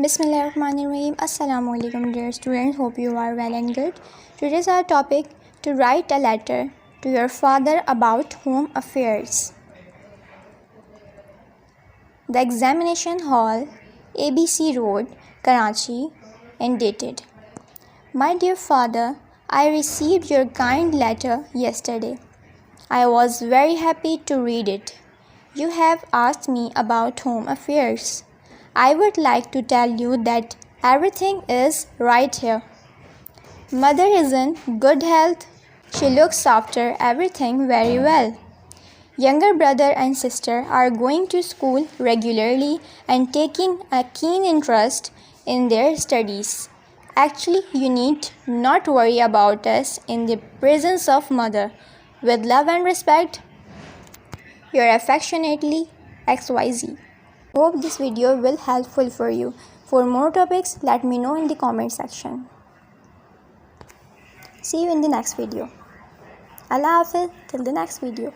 Bismillahirrahmanirrahim. Assalamu alaikum dear students. Hope you are well and good. Today's our topic, to write a letter to your father about home affairs. The examination hall, ABC Road, Karachi, and dated. My dear father, I received your kind letter yesterday. I was very happy to read it. You have asked me about home affairs. I would like to tell you that everything is right here. Mother is in good health. She looks after everything very well. Younger brother and sister are going to school regularly and taking a keen interest in their studies. Actually, you need not worry about us in the presence of mother. With love and respect, your affectionately XYZ. Hope this video will helpful for you. For more topics, let me know in the comment section. See you in the next video. Allah Hafiz till the next video.